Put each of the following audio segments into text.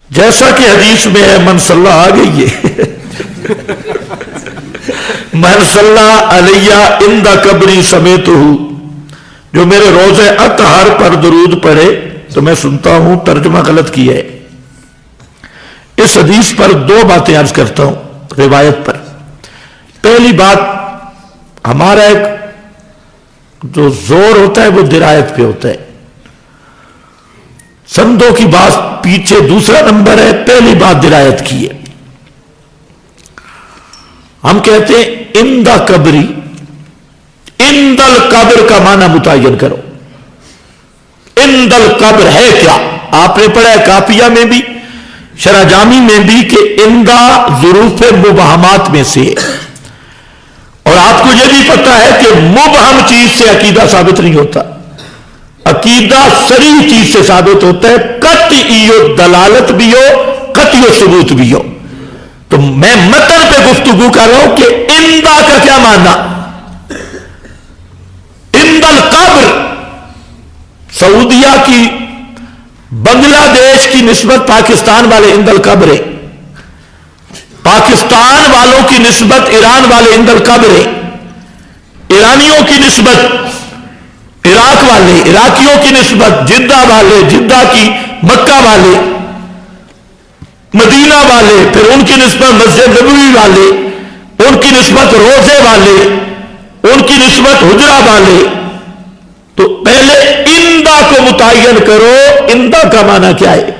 جیسا کہ حدیث میں ہے من صلی آ گئی ہے من صلی علیہ عند قبری سمیتہ، جو میرے روزے اطہر پر درود پڑھے تو میں سنتا ہوں. ترجمہ غلط کیا ہے. اس حدیث پر دو باتیں عرض کرتا ہوں روایت پر. پہلی بات، ہمارا ایک جو زور ہوتا ہے وہ درایت پہ ہوتا ہے. سندوں کی بات پیچھے دوسرا نمبر ہے، پہلی بات درایت کی ہے. ہم کہتے ہیں عند قبری، عند القبر کا معنی متعین کرو. عند القبر ہے کیا؟ آپ نے پڑھا ہے کافیہ میں بھی شرح جامی میں بھی کہ عند ظروف مبہمات میں سے ہے. اور آپ کو یہ بھی پتا ہے کہ مبہم چیز سے عقیدہ ثابت نہیں ہوتا. عقیدہ صریح چیز سے ثابت ہوتا ہے، قطعی دلالت بھی ہو قطعی ثبوت بھی ہو. تو میں متن پہ گفتگو کر رہا ہوں کہ عند کا کیا معنی. عند القبر سعودیہ کی، بنگلہ دیش کی نسبت پاکستان والے عند القبر ہے، پاکستان والوں کی نسبت ایران والے عند القبر ہے، ایرانیوں کی نسبت عراق والے، عراقیوں کی نسبت جدہ والے، جدہ کی مکہ والے، مدینہ والے، پھر ان کی نسبت مسجد نبوی والے، ان کی نسبت روزے والے، ان کی نسبت حجرہ والے. تو پہلے عند کو متعین کرو، عند کا معنی کیا ہے،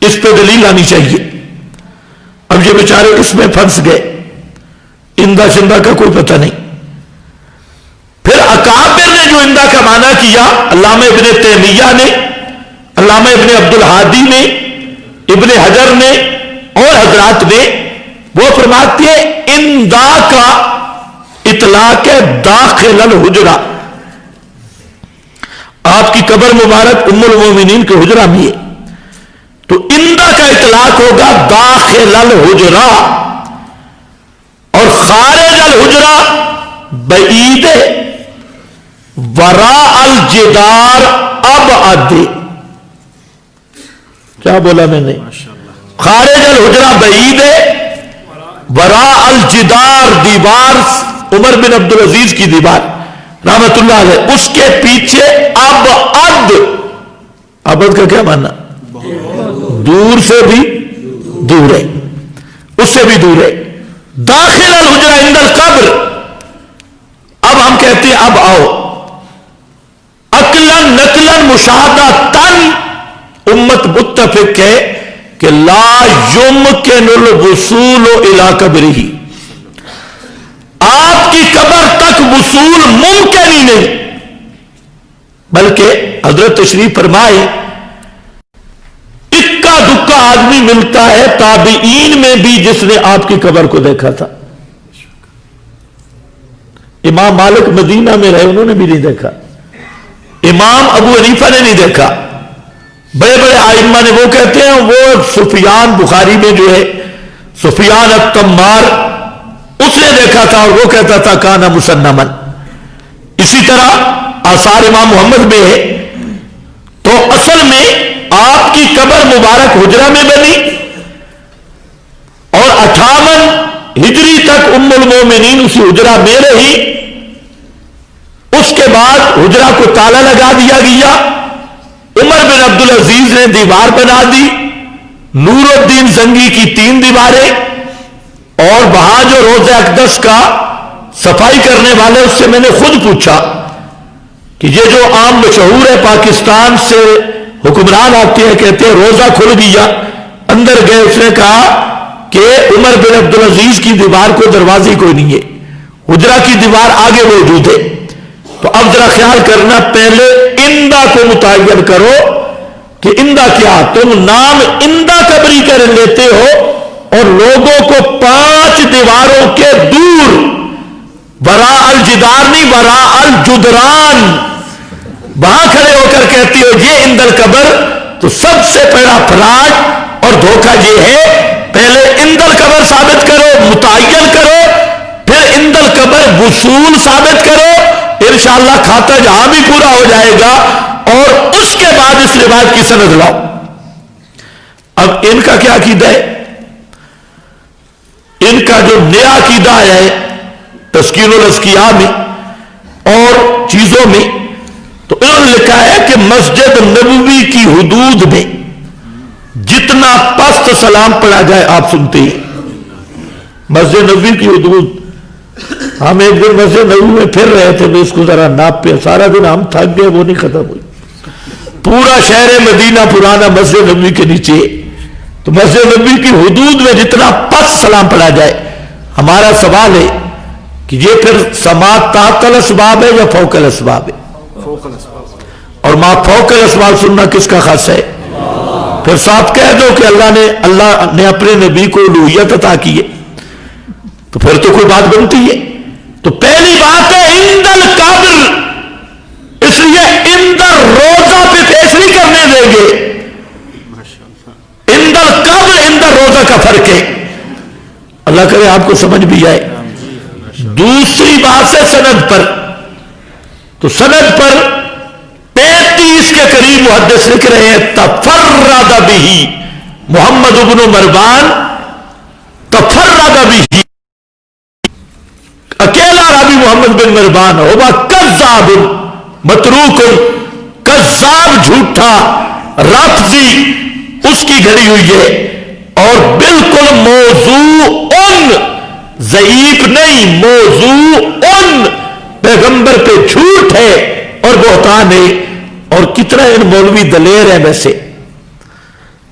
اس پہ دلیل آنی چاہیے. اب یہ بیچارے اس میں پھنس گئے، عند شندہ کا کوئی پتہ نہیں. پھر اکابر نے جو عند کا معنی کیا، علامہ ابن تیمیہ نے، علامہ ابن عبد الہادی نے، ابن حجر نے اور حضرات نے، وہ فرماتے ہیں عند کا اطلاق ہے داخل الحجرہ. آپ کی قبر مبارک ام المومنین کے حجرہ میں ہے، تو عند کا اطلاق ہوگا داخل الحجرہ. اور خارج الحجرہ بعید وراء الجدار ابعد. کیا بولا میں نے؟ خارج الحجرہ بعید وراء الجدار، دیوار عمر بن عبدالعزیز کی دیوار رحمت اللہ علیہ، اس کے پیچھے ابعد. ابعد کا کیا معنی؟ دور سے بھی دور ہے، اس سے بھی دور ہے. داخل الحجرہ عند القبر. اب ہم کہتے ہیں اب آؤ، عقلاً نقلاً مشاہدتاً امت متفق ہے کہ لا یمکن الوصول الی قبرہ، آپ کی قبر تک وصول ممکن ہی نہیں. بلکہ حضرت تشریف فرمائے اکا دکا آدمی ملتا ہے تابعین میں بھی جس نے آپ کی قبر کو دیکھا تھا. امام مالک مدینہ میں رہے، انہوں نے بھی نہیں دیکھا. امام ابو حنیفہ نے نہیں دیکھا. بڑے بڑے آئمہ نے، وہ کہتے ہیں وہ سفیان بخاری میں جو ہے سفیان التمار، اس نے دیکھا تھا اور وہ کہتا تھا کانا مسنمن. اسی طرح آثار امام محمد میں ہے. تو اصل میں آپ کی قبر مبارک حجرہ میں بنی اور 58 ہجری تک ام المومنین اسی حجرہ میں رہی. اس کے بعد حجرہ کو تالا لگا دیا گیا. عمر بن عبدالعزیز نے دیوار بنا دی، نور الدین زنگی کی 3 دیواریں، اور وہاں جو روضہ اقدس کا صفائی کرنے والے، اس سے میں نے خود پوچھا کہ یہ جو عام مشہور ہے پاکستان سے حکمران آتے ہیں، کہتے ہیں روزہ کھل گیا، اندر گئے، اس نے کہا کہ عمر بن عبدالعزیز کی دیوار کو دروازے کوئی نہیں ہے، حجرہ کی دیوار آگے موجود ہے. تو اب ذرا خیال کرنا، پہلے عند کو متعین کرو کہ عند کیا. تم نام عند قبری کر لیتے ہو اور لوگوں کو 5 دیواروں کے دور، وراء الجدار نہیں وراء الجدران، وہاں کھڑے ہو کر کہتی ہو یہ عند القبر. تو سب سے پہلا فراڈ اور دھوکہ یہ ہے، پہلے عند القبر ثابت کرو، متعین کرو، پھر عند القبر وصول ثابت کرو. انشاءاللہ کھاتا جہاں بھی پورا ہو جائے گا. اور اس کے بعد اس روایت کی سند لاؤ. اب ان کا کیا عقیدہ ہے؟ ان کا جو نیا عقیدہ ہے تذکیر الاذکیاء میں اور چیزوں میں، تو انہوں نے لکھا ہے کہ مسجد نبوی کی حدود میں جتنا پست سلام پڑھا جائے آپ سنتے ہیں۔ مسجد نبوی کی حدود، ہم ایک دن مسجد نبوی میں پھر رہے تھے، اس کو ذرا ناپ پہ، سارا دن ہم تھک گئے، وہ نہیں ختم ہوئی، پورا شہر مدینہ پرانا مسجد نبوی کے نیچے، تو مسجد نبوی کی حدود میں جتنا پست سلام پڑھا جائے۔ ہمارا سوال ہے کہ یہ پھر سماعت تحت الاسباب ہے یا فوق الاسباب ہے؟ اور ما فوق الاسباب سننا کس کا خاص ہے؟ پھر صاحب کہہ دو کہ اللہ نے اپنے نبی کو الوہیت عطا کی ہے، تو پھر تو کوئی بات بنتی ہے۔ تو پہلی بات ہے عند القبر، اس لیے عند الروضہ پہ پیش نہیں کرنے دیں گے۔ عند القبر عند الروضہ کا فرق ہے، اللہ کرے آپ کو سمجھ بھی آئے۔ دوسری بات ہے سند پر، تو سند پر 33 کے قریب محدث لکھ رہے ہیں تفرد بھی محمد بن مروان، تفرد بھی اکیلا راوی محمد بن مروان، ہوا کذاب متروک، کذاب جھوٹا رافضی اس کی گھڑی ہوئی ہے، اور بالکل موضوع ضعیف نہیں، موضوع پیغمبر پہ جھوٹ ہے اور بہتان ہے۔ اور کتنا ان مولوی دلیر ہیں، ویسے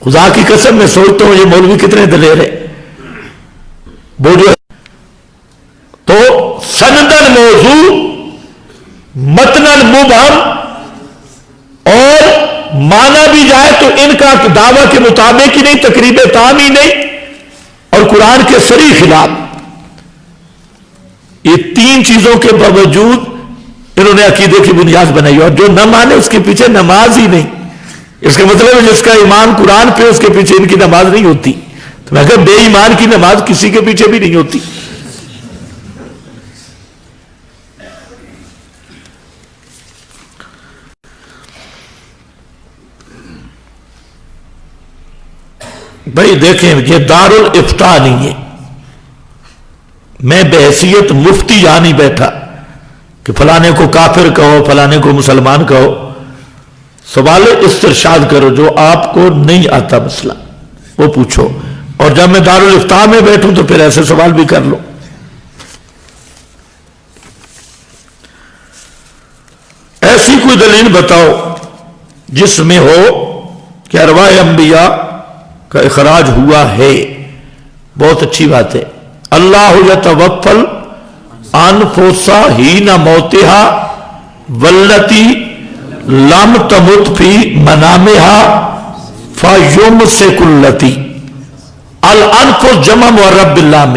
خدا کی قسم میں سوچتا ہوں یہ مولوی کتنے دلیر ہیں۔ تو سندن موضوع، متنن مبہم، اور مانا بھی جائے تو ان کا دعویٰ کے مطابق ہی نہیں، تقریب تام ہی نہیں، اور قرآن کے صریح خلاف۔ یہ تین چیزوں کے باوجود انہوں نے عقیدے کی بنیاد بنائی، اور جو نہ مانے اس کے پیچھے نماز ہی نہیں۔ اس کا مطلب ہے جس کا ایمان قرآن پہ، اس کے پیچھے ان کی نماز نہیں ہوتی۔ تو میں کہا بے ایمان کی نماز کسی کے پیچھے بھی نہیں ہوتی۔ بھائی دیکھیں، یہ دار الافتاء نہیں ہے، میں بحیثیت مفتی یہاں نہیں بیٹھا کہ فلانے کو کافر کہو، فلانے کو مسلمان کہو۔ سوال استرشاد کرو، جو آپ کو نہیں آتا مسئلہ وہ پوچھو، اور جب میں دار الافتاء میں بیٹھوں تو پھر ایسے سوال بھی کر لو۔ ایسی کوئی دلیل بتاؤ جس میں ہو کہ ارواح انبیاء کا اخراج ہوا ہے۔ بہت اچھی بات ہے۔ اللہ یتوفل انفس حین موتہا والتی لم تمت فی منامہا فیمسک التی۔ الانفس جمع معرف باللام،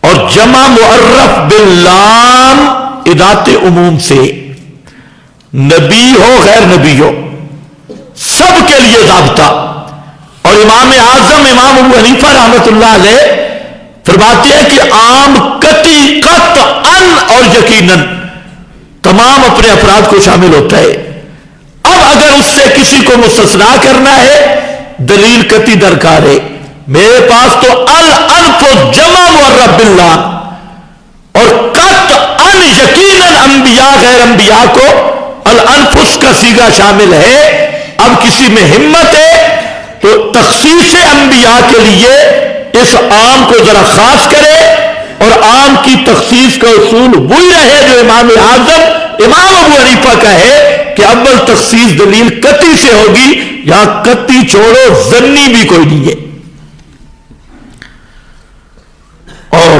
اور جمع معرف باللام ادات عموم سے، نبی ہو غیر نبی ہو سب کے لیے ضابطہ۔ اور امام اعظم امام ابو حنیفہ رحمۃ اللہ علیہ فرماتے ہیں کہ عام قطعی قطعاً اور یقیناً تمام اپنے افراد کو شامل ہوتا ہے۔ اب اگر اس سے کسی کو مستثنا کرنا ہے دلیل قطعی درکار ہے۔ میرے پاس تو الانفس جمع معرف باللہ اور قطعاً یقیناً انبیاء غیر انبیاء کو الانفس کا صیغہ شامل ہے۔ اب کسی میں ہمت ہے تو تخصیص انبیاء کے لیے اس عام کو ذرا خاص کرے، اور عام کی تخصیص کا اصول وہی رہے جو امام اعظم امام ابو حنیفہ کا ہے کہ اول تخصیص دلیل قطعی سے ہوگی، یہاں قطعی چھوڑو ظنی بھی کوئی نہیں ہے۔ اور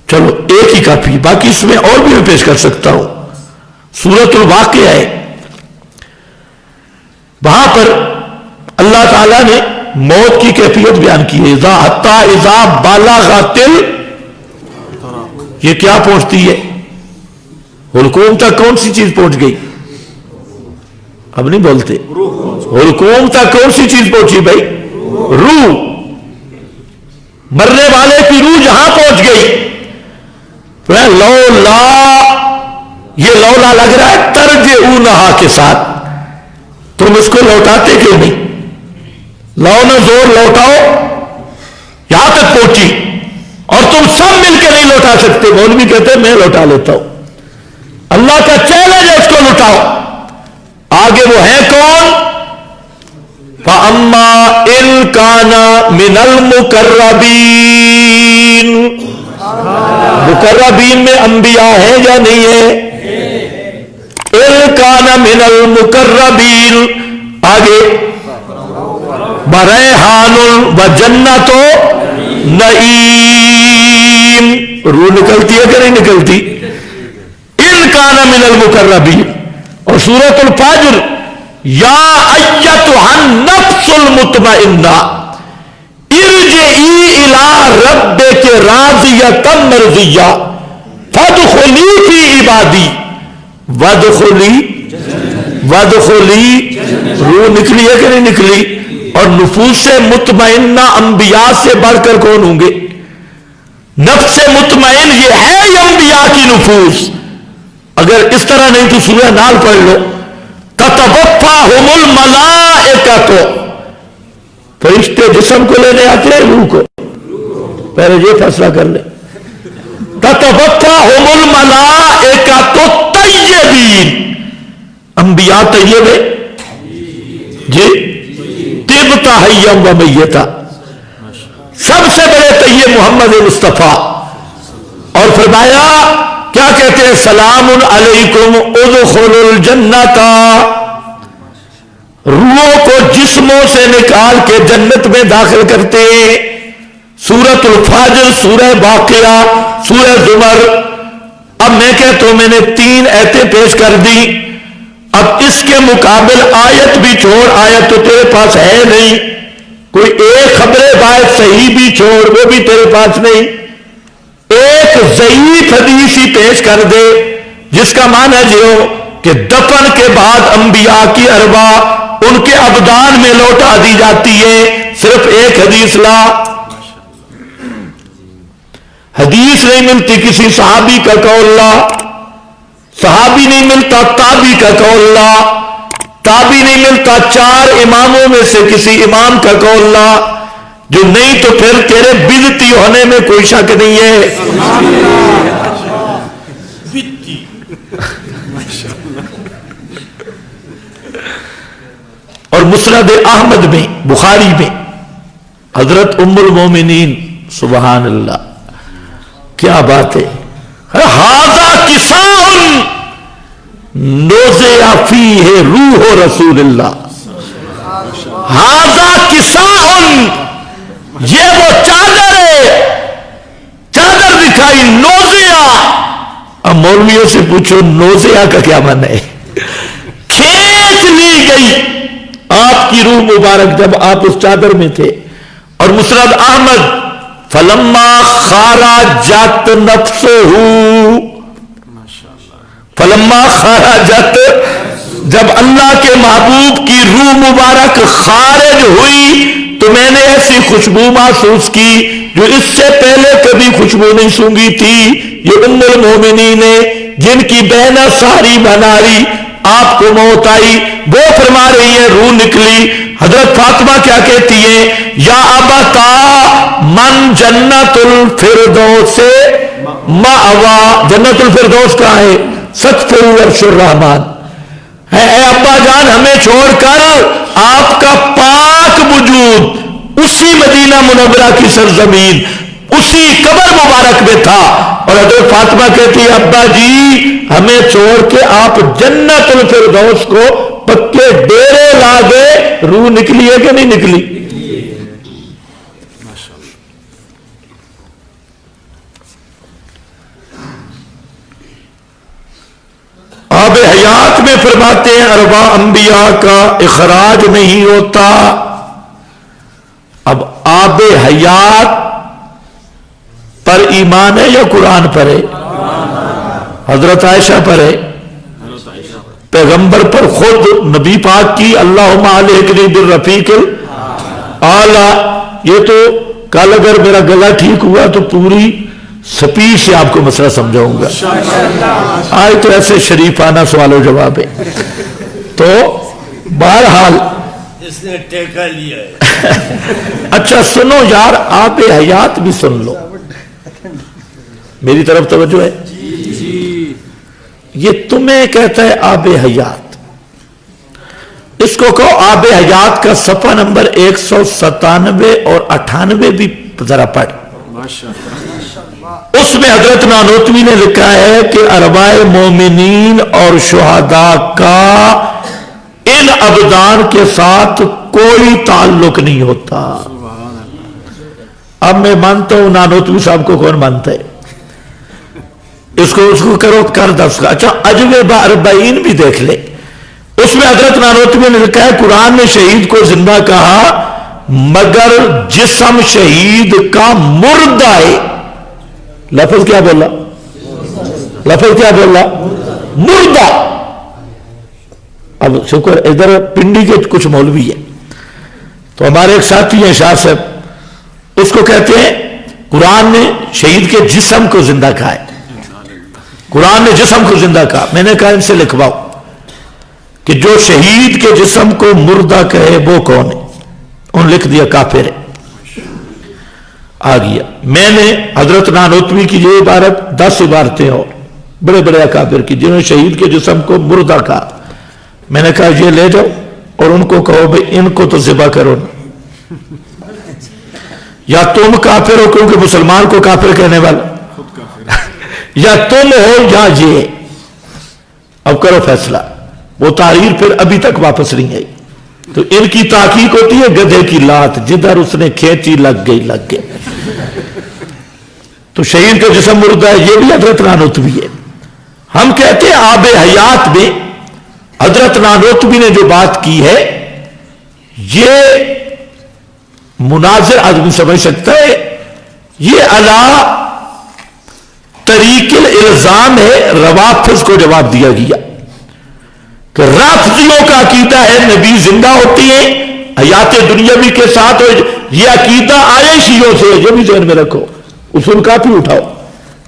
چلو ایک ہی کافی، باقی اس میں اور بھی میں پیش کر سکتا ہوں۔ سورۃ الواقعہ ہے، وہاں پر اللہ تعالیٰ نے موت کی کیفیت بیان کی ہے۔ اذا بالغت یہ کیا پہنچتی ہے؟ حلقوم تک کون سی چیز پہنچ گئی؟ اب نہیں بولتے۔ حلقوم تک کون سی چیز پہنچی بھائی؟ روح۔ مرنے والے کی روح جہاں پہنچ گئی، لولا، یہ لولا لگ رہا ہے ترجعونہا کے ساتھ، تم اس کو لوٹاتے کیوں نہیں؟ لاؤ نہ زور لوٹاؤ یہاں تک پہنچی اور تم سب مل کے نہیں لوٹا سکتے. مولوی کہتے ہیں میں لوٹا لیتا ہوں. اللہ کا چیلنج ہے اس کو لوٹاؤ. آگے وہ ہے کون؟ فَأَمَّا إِن كَانَ مِنَ الْمُقَرَّبِينَ. مقربین میں انبیاء ہیں یا نہیں ہے؟ إِن كَانَ مِنَ الْمُقَرَّبِينَ. آگے بَرَيْحَانٌ وَجَنَّتُ نَعِيمٍ. روح نکلتی ہے کہ نہیں نکلتی؟ إِن كَانَ مِنَ الْمُقَرَّبِينَ. اور سورۃ الفجر یا ایتھا النفس المطمئنہ ارجعی الی ربک راضیۃ مرضیہ فادخلی فی عبادی وادخلی. روح نکلی ہے کہ نہیں نکلی؟ اور نفوس مطمئنہ انبیاء سے بڑھ کر کون ہوں گے؟ نفس مطمئن یہ ہے یہ انبیاء کی نفوس. اگر اس طرح نہیں تو سورہ نال پڑھ لو. تتوفاہم الملائکۃ. فرشتے جسم کو لینے آتے ہیں روح کو؟ پہلے یہ فیصلہ کر لیں. تتوفاہم الملائکۃ طیبین. انبیاء طیب ہے جی. طبت حیا و میتا. سب سے بڑے طیب محمد مصطفیٰ. اور فرمایا کیا کہتے ہیں؟ سلام علیکم ادخلوا الجنت. روحوں کو جسموں سے نکال کے جنت میں داخل کرتے ہیں. سورۃ الفجر، سورہ واقعہ، سورہ زمر. اب میں کہتا ہوں میں نے 3 آیتیں پیش کر دی. اب اس کے مقابل آیت بھی چھوڑ. آیت تو تیرے پاس ہے نہیں. کوئی ایک خبر باعث صحیح بھی چھوڑ، وہ بھی تیرے پاس نہیں. ایک ضعیف حدیث ہی پیش کر دے جس کا معنی یہ ہو کہ دفن کے بعد انبیاء کی ارواح ان کے ابدان میں لوٹا دی جاتی ہے. صرف ایک حدیث لا. حدیث نہیں ملتی کسی صحابی کا قول لا. صحابی نہیں ملتا تابی کا قول لا. تابی نہیں ملتا 4 اماموں میں سے کسی امام کا قول لا. جو نہیں تو پھر تیرے بدعتی ہونے میں کوئی شک نہیں ہے. اور مسند احمد میں، بخاری میں حضرت ام المومنین سبحان اللہ کیا بات ہے. ھذا کساء نوزع فیہ روح رسول اللہ. ھذا کساء یہ وہ چادر ہے. چادر دکھائی نوزیہ. اب مولویوں سے پوچھو نوزیہ کا کیا معنی ہے؟ کھینچ لی گئی آپ کی روح مبارک جب آپ اس چادر میں تھے. اور مسند احمد فلما خرجت نفسہ. فلما خرجت جب اللہ کے محبوب کی روح مبارک خارج ہوئی تو میں نے ایسی خوشبو محسوس کی جو اس سے پہلے کبھی خوشبو نہیں سونگی تھی. یہ ام المومنین نے جن کی بہنہ ساری بناری آپ کو موت آئی وہ فرما رہی ہے روح نکلی. حضرت فاطمہ کیا کہتی ہے؟ یا ابتا من جنت الفردوس مأوا. جنت الفردوس کہاں ہے؟ سقف عرش الرحمن ہے. اے ابا جان ہمیں چھوڑ کر آپ کا پاک وجود اسی مدینہ منورہ کی سرزمین اسی قبر مبارک میں تھا. اور حضرت فاطمہ کہتی ہے ابا جی ہمیں چھوڑ کے آپ جنت الفردوس کو پکے ڈیرے لا گئے. روح نکلی ہے کہ نہیں نکلی؟ آب حیات میں فرماتے ہیں ارواح انبیاء کا اخراج نہیں ہوتا. اب آب حیات پر ایمان ہے یا قرآن پر ہے؟ حضرت عائشہ پر ہے. پیغمبر پر خود نبی پاک کی اللہم علیکنی بالرفیق اعلیٰ. یہ تو کل اگر میرا گلا ٹھیک ہوا تو پوری سپیڈ سے آپ کو مسئلہ سمجھاؤں گا. آج تو ایسے شریفانہ سوال و جواب ہے. تو بہرحال جس نے ٹیکا لیا ہے. اچھا سنو یار، آب حیات بھی سن لو، میری طرف توجہ ہے. یہ تمہیں کہتا ہے آب حیات، اس کو کہو آب حیات کا صفحہ نمبر 197 اور 98 بھی ذرا پڑھ. اس میں حضرت نانوتوی نے لکھا ہے کہ ارواح مومنین اور شہداء کا ان ابدان کے ساتھ کوئی تعلق نہیں ہوتا. اب میں مانتا ہوں نانوتوی صاحب کو کون مانتا ہے؟ اس کو کرو کر دس. اچھا اجوبہ اربعین بھی دیکھ لے، اس میں حضرت نانوتوی نے لکھا ہے قرآن نے شہید کو زندہ کہا مگر جسم شہید کا مردہ ہے. لفظ کیا بولا؟ لفظ کیا بولا؟ مردہ. اب شکر ادھر پنڈی کے کچھ مولوی ہیں، تو ہمارے ایک ساتھی ہیں شاہ صاحب، اس کو کہتے ہیں قرآن نے شہید کے جسم کو زندہ کہا ہے. قرآن نے جسم کو زندہ کہا. میں نے کہا ان سے لکھواؤ کہ جو شہید کے جسم کو مردہ کہے وہ کون ہے؟ انہوں نے لکھ دیا کافر ہے. آ گیا. میں نے حضرت نانوتوی کی یہ عبارت 10 عبارتیں اور بڑے بڑے اکابر کی جنہوں نے شہید کے جسم کو مردہ کہا، میں نے کہا یہ لے جاؤ اور ان کو کہو بھئی ان کو تو ذبح کرو نا. یا تم کافر ہو کیونکہ مسلمان کو کافر کہنے والا، یا تم ہو یا یہ. اب کرو فیصلہ. وہ تحریر پھر ابھی تک واپس نہیں آئی. تو ان کی تحقیق ہوتی ہے گدھے کی لات، جدھر اس نے کھینچی لگ گئی. تو شہید کا جسم مردہ ہے، یہ بھی حضرت نانوتوی ہے. ہم کہتے ہیں آب حیات میں حضرت نانوتوی نے جو بات کی ہے یہ مناظر آدمی سمجھ سکتا ہے. یہ علی طریق الالزام ہے. روافض کو جواب دیا گیا کہ رافضیوں کا عقیدہ ہے نبی زندہ ہوتی ہیں حیات دنیاوی کے ساتھ، اور یہ عقیدہ آئے شیعوں سے. یہ بھی ذہن میں رکھو، اصول کافی اٹھاؤ.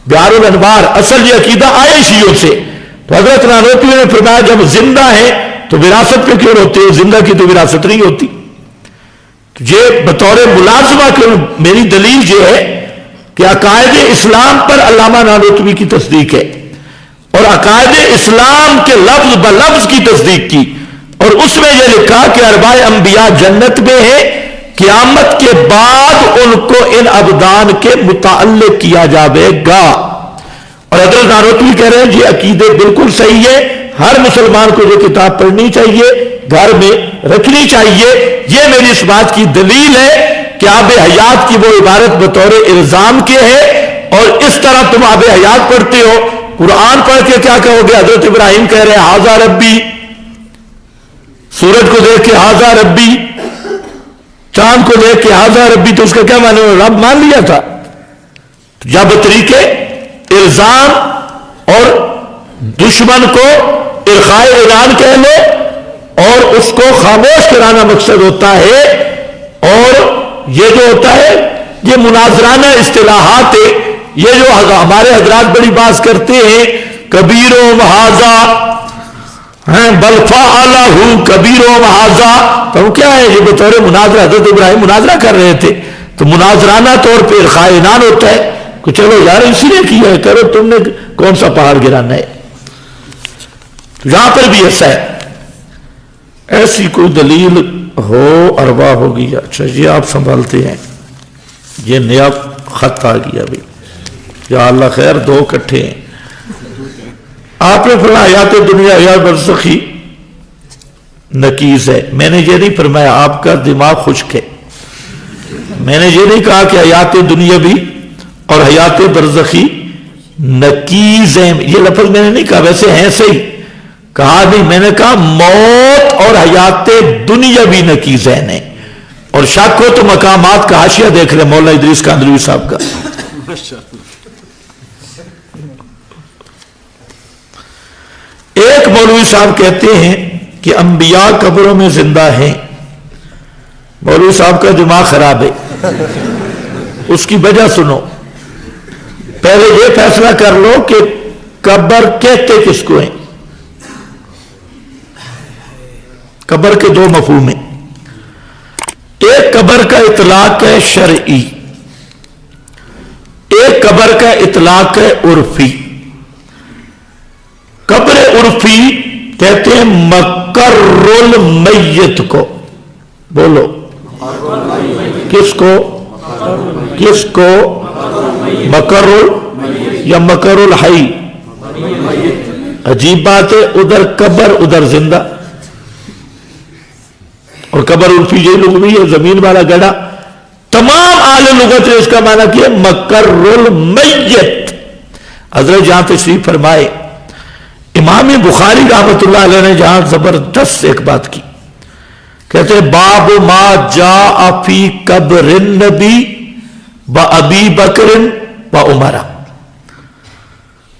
بہار الانوار اصل یہ عقیدہ آئے شیعوں سے. تو حضرت نانوتوی نے فرمایا جب زندہ ہے تو وراثت پہ کیوں ہوتے ہیں؟ زندہ کی تو وراثت نہیں ہوتی. یہ بطور ملازمہ کیوں؟ میری دلیل یہ ہے کہ عقائد اسلام پر علامہ نانوتوی کی تصدیق ہے، اور عقائد اسلام کے لفظ بلفظ کی تصدیق کی، اور اس میں یہ لکھا کہ ارواح انبیاء جنت میں ہے، قیامت کے بعد ان کو ان ابدان کے متعلق کیا جاوے گا. اور حضرت نانوتوی کہہ رہے ہیں یہ عقیدے بالکل صحیح ہے، ہر مسلمان کو یہ کتاب پڑھنی چاہیے، گھر میں رکھنی چاہیے. یہ میری اس بات کی دلیل ہے کہ آب حیات کی وہ عبارت بطور الزام کے ہے، اور اس طرح تم آب حیات پڑھتے ہو. قرآن پڑھ کے کیا کہو گے؟ حضرت ابراہیم کہہ رہے ہیں ہاذا ربی، سورج کو دیکھ کے ہاذا ربی، چاند کو دیکھ کے ہاذا ربی، تو اس کا کیا معنی؟ رب مان لیا تھا. یا بطریقے الزام اور دشمن کو ارخاء اعلان کہہ لو، اور اس کو خاموش کرانا مقصد ہوتا ہے. اور یہ جو ہوتا ہے یہ مناظرانہ اصطلاحات ہے. یہ جو ہمارے حضرات بڑی بات کرتے ہیں کبیر و محاذا، بل فعلہ کبیر و محاذا، تو کیا ہے؟ یہ بطور مناظرہ حضرت ابراہیم مناظرہ کر رہے تھے، تو مناظرانہ طور پہ ارخاء اعلان ہوتا ہے کہ چلو یار اسی نے کیا ہے، کرو، تم نے کون سا پہاڑ گرانا ہے. یہاں پر بھی ایسا ہے. ایسی کوئی دلیل ہو اربا ہوگی. اچھا یہ آپ سنبھالتے ہیں، یہ نیا خط آ گیا بھی، یا اللہ خیر 2 اکٹھے ہیں. آپ نے فرمایا حیات دنیا حیات برزخی نکیز ہے. میں نے یہ نہیں فرمایا، آپ کا دماغ خشک ہے. میں نے یہ نہیں کہا کہ حیات دنیاوی اور حیات برزخی نکیز ہیں. یہ لفظ میں نے نہیں کہا، ویسے ہیں صحیح کہا نہیں. میں نے کہا موت اور حیات دنیاوی نکیزین ہیں. اور شک ہو تو مقامات کا حاشیہ دیکھ لیں مولانا ادریس کاندھلوی صاحب کا. ایک مولوی صاحب کہتے ہیں کہ انبیاء قبروں میں زندہ ہیں. مولوی صاحب کا دماغ خراب ہے. اس کی وجہ سنو. پہلے یہ فیصلہ کر لو کہ قبر کہتے کس کو ہیں. قبر کے 2 مفہوم ہیں. قبر کا اطلاق ہے شرعی، ایک قبر کا اطلاق ہے عرفی. قبر عرفی کہتے ہیں مقر المیت کو. بولو کس کو؟ کس کو؟ مقر یا مقر الحی؟ عجیب بات ہے، ادھر قبر ادھر زندہ. اور قبر عرفی یہ لوگ بھی ہے زمین والا گڑھا. تمام اہل لغت نے اس کا معنی کیا مقر المیت. حضرت جہاں تشریف فرمائے امام بخاری رحمۃ اللہ علیہ نے جہاں زبردست ایک بات کی، کہتے ہیں باب ما جاء فی قبر النبی و ابی بکر و عمر.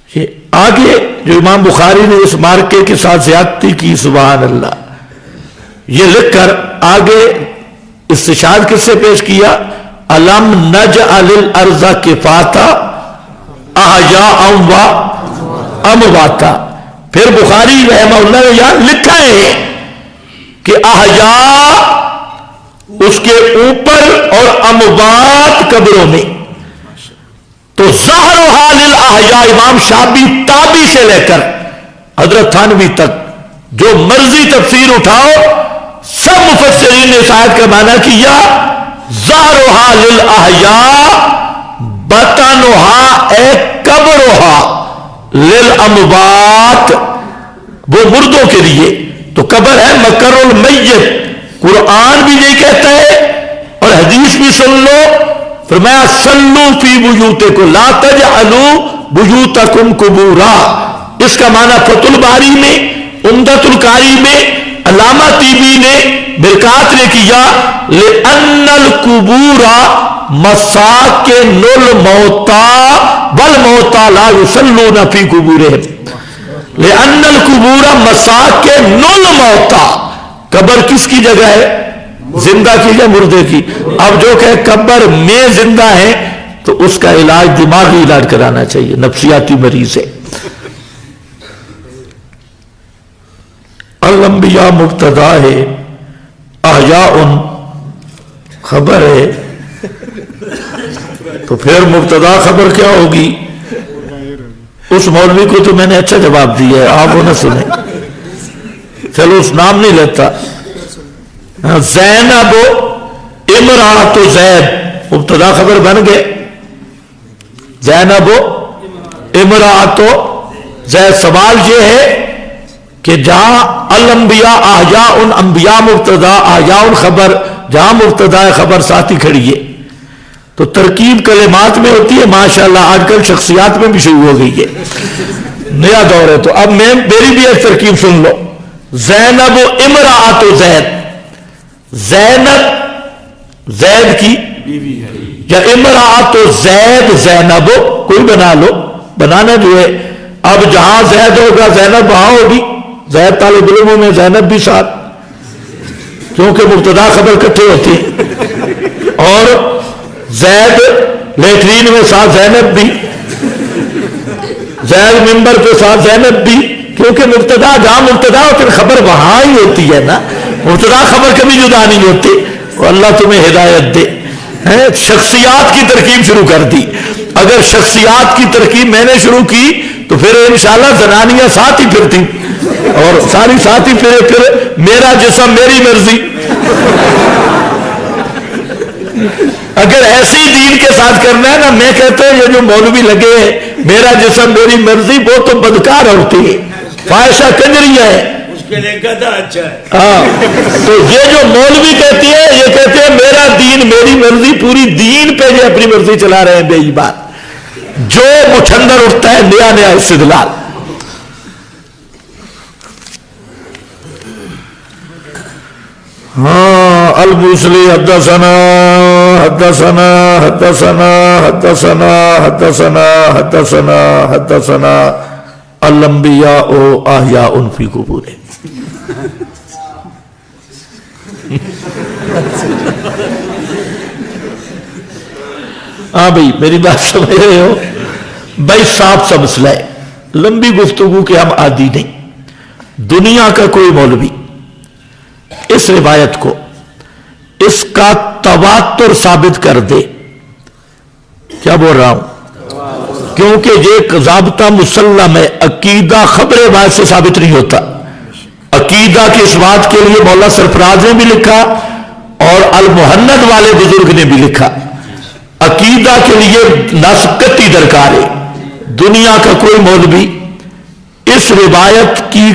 یہ آگے جو امام بخاری نے اس مارکے کے ساتھ زیادتی کی، سبحان اللہ، یہ لکھ کر آگے استشہاد کس سے پیش کیا؟ الم نجعل الارض کفاتا احیاء و امواتا. پھر بخاری رحمہ اللہ نے یہاں لکھا ہے کہ احیاء اس کے اوپر اور اموات قبروں میں. تو ظاہرھا للاحیاء امام شافعی تابی سے لے کر حضرت تھانوی تک جو مرضی تفسیر اٹھاؤ، سب مفسرین نے اس آیت کا معنی کیا ظاہرھا للاحیاء بطنھا اے قبرھا للاموات، وہ مردوں کے لیے. تو قبر ہے مقر المیت. قرآن بھی یہی کہتا ہے اور حدیث بھی سن لو، فرمایا صلو فی بیوتکم لا تجعلوا بیوتکم قبورا. اس کا معنی فتح الباری میں، عمدۃ القاری میں علامہ طیبی نے برکات نے کیا لأن القبور مساکن الموتى والموتى لا يصلون فی قبورهم. لأن القبور مساکن الموتى. قبر کس کی جگہ ہے؟ زندہ کی یا مردے کی؟ اب جو کہ قبر میں زندہ ہے تو اس کا علاج دماغی علاج کرانا چاہیے، نفسیاتی مریض ہے. الانبیاء مبتدا ہے، احیاء خبر ہے، تو پھر مبتدا خبر کیا ہوگی؟ اس مولوی کو تو میں نے اچھا جواب دیا ہے، آپ وہ نہ سنیں. چلو اس نام نہیں لیتا. زینب امرأۃ زید مبتدا خبر بن گئے. زینب امرأۃ زید. سوال یہ ہے کہ جہاں الانبیاء احیاء انبیاء مبتدا احیاء خبر، جہاں مبتدا خبر ساتھی کھڑی ہے تو ترکیب کلمات میں ہوتی ہے. ماشاءاللہ آج کل شخصیات میں بھی شروع ہو گئی ہے، نیا دور ہے. تو اب میں میری بھی ایک ترکیب سن لو. زینب امرأۃ زید. زینب زید کی بیوی ہے، یا امرأۃ زید زینب کوئی بنا لو. بنانا جو ہے اب جہاں زید ہوگا زینب وہاں ہوگی. زید طالب علموں میں زینب بھی ساتھ، کیونکہ مبتدا خبر کٹھے ہوتی ہے. اور زید لیٹرین میں ساتھ زینب بھی، زید ممبر پہ ساتھ زینب بھی، کیونکہ مبتدا جہاں مبتدا ہوتی ہے خبر وہاں ہی ہوتی ہے نا. مبتدا خبر کبھی جدا نہیں ہوتی. اللہ تمہیں ہدایت دے. شخصیات کی ترکیب شروع کر دی. اگر شخصیات کی ترکیب میں نے شروع کی تو پھر انشاءاللہ زنانیاں ساتھ ہی پھرتی اور ساری ساتھ ہی پھرے. پھر میرا جسم میری مرضی. اگر ایسی دین کے ساتھ کرنا ہے نا، میں کہتا ہوں یہ جو مولوی لگے ہیں میرا جسم میری مرضی، وہ تو بدکار ہوتی ہے، فاحشہ کنجریاں ہے. اس کے لیے کہتا اچھا ہے. ہاں تو یہ جو مولوی کہتی ہے یہ کہتے ہیں میرا دین میری مرضی. پوری دین پہ یہ اپنی مرضی چلا رہے ہیں بے ایمان. جو مچھندر اٹھتا ہے نیا نیا استدلال. ہاں الموصلی حدثنا حدثنا حدثنا حدثنا حدثنا حدثنا حدثنا الانبیاء احیاء فی قبور. ہاں بھائی میری بات سمجھ رہے ہو بھائی؟ صاف سا مسئلہ ہے، لمبی گفتگو کے ہم عادی نہیں. دنیا کا کوئی مولوی اس روایت کو اس کا تواتر ثابت کر دے. کیا بول رہا ہوں؟ کیونکہ یہ ایک ضابطہ مسلم ہے، عقیدہ خبر روایت سے ثابت نہیں ہوتا. عقیدہ کی اس بات کے لیے مولا سرفراز نے بھی لکھا اور المحند والے بزرگ نے بھی لکھا. عقیدہ کے لیے ناسکتی درکار ہے. دنیا کا کوئی مولوی اس روایت کی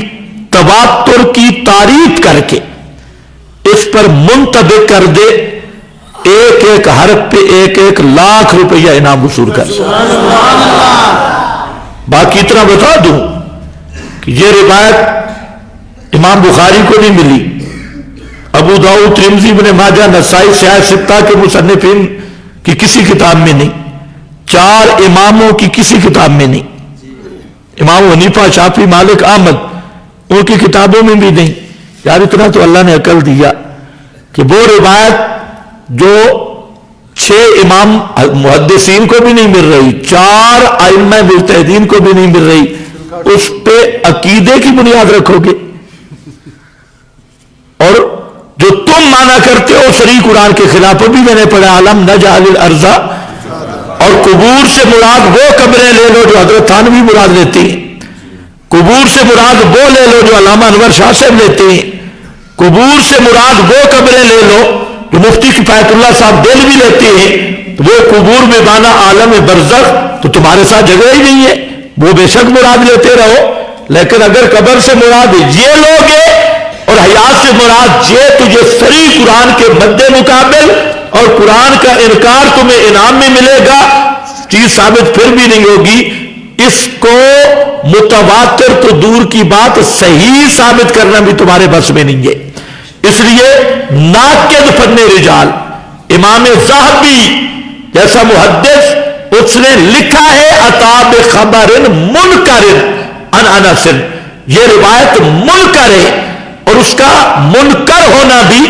تواتر کی تعریف کر کے اس پر منطبق کر دے، ایک ایک حرف پہ ایک ایک لاکھ روپیہ انعام وصول کر. باقی اتنا بتا دوں کہ یہ روایت امام بخاری کو نہیں ملی، ابو داؤد، ترمذی، ابن ماجہ، نسائی، سیاہ ستہ کے مصنفین کی کسی کتاب میں نہیں، 4 اماموں کی کسی کتاب میں نہیں، امام حنیفہ، شافعی، مالک، احمد ان کی کتابوں میں بھی نہیں. یار اتنا تو اللہ نے عقل دیا کہ وہ روایت جو 6 امام محدثین کو بھی نہیں مل رہی، 4 ائمہ مجتہدین کو بھی نہیں مل رہی، اس پہ عقیدے کی بنیاد رکھو گے. اور جو تم مانا کرتے ہو شرعی قرآن کے خلاف، بھی میں نے پڑھا، عالم نجعل الارض، اور قبور سے مراد وہ قبریں لے لو جو حضرت تھانوی مراد لیتی ہیں، قبور سے مراد وہ لے لو جو علامہ انور شاہ صاحب لیتے ہیں، قبور سے مراد وہ قبریں لے لو جو مفتی کفایت اللہ صاحب دہلوی لیتے ہیں. وہ قبور میں مانا عالم برزخ تو تمہارے ساتھ جگہ ہی نہیں ہے، وہ بے شک مراد لیتے رہو. لیکن اگر قبر سے مراد یہ لوگے اور حیات سے مراد یہ، تو یہ صریح قرآن کے مد مقابل اور قرآن کا انکار تمہیں انعام میں ملے گا، چیز ثابت پھر بھی نہیں ہوگی. اس کو متواتر تو دور کی بات، صحیح ثابت کرنا بھی تمہارے بس میں نہیں ہے. اس لیے ناقد فن رجال امام ذہبی جیسا محدث، اس نے لکھا ہے عطا بخبر منکر عن انس، یہ روایت منکر ہے، اور اس کا منکر ہونا بھی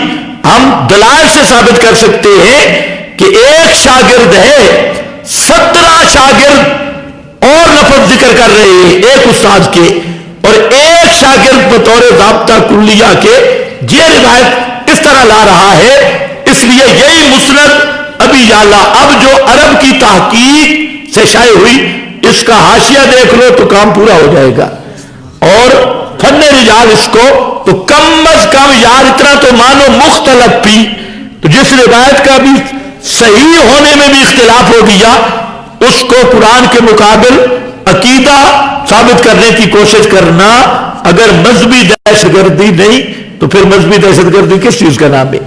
ہم دلائل سے ثابت کر سکتے ہیں کہ ایک شاگرد ہے، 17 شاگرد اور لفظ ذکر کر رہے ہیں ایک استاد کے، اور ایک شاگرد بطور ضابطہ کلیہ کے یہ روایت اس طرح لا رہا ہے. اس لیے یہی مسند ابی یعلا اب جو عرب کی تحقیق سے شائع ہوئی، اس کا حاشیہ دیکھ لو تو کام پورا ہو جائے گا. اور فن رجال اس کو تو کم از کم یار اتنا تو مانو مختلف بھی، تو جس روایت کا بھی صحیح ہونے میں بھی اختلاف ہو گیا، اس کو قرآن کے مقابل عقیدہ ثابت کرنے کی کوشش کرنا اگر مذہبی دہشت گردی نہیں تو پھر مذہبی دہشت گردی کس چیز کا نام ہے؟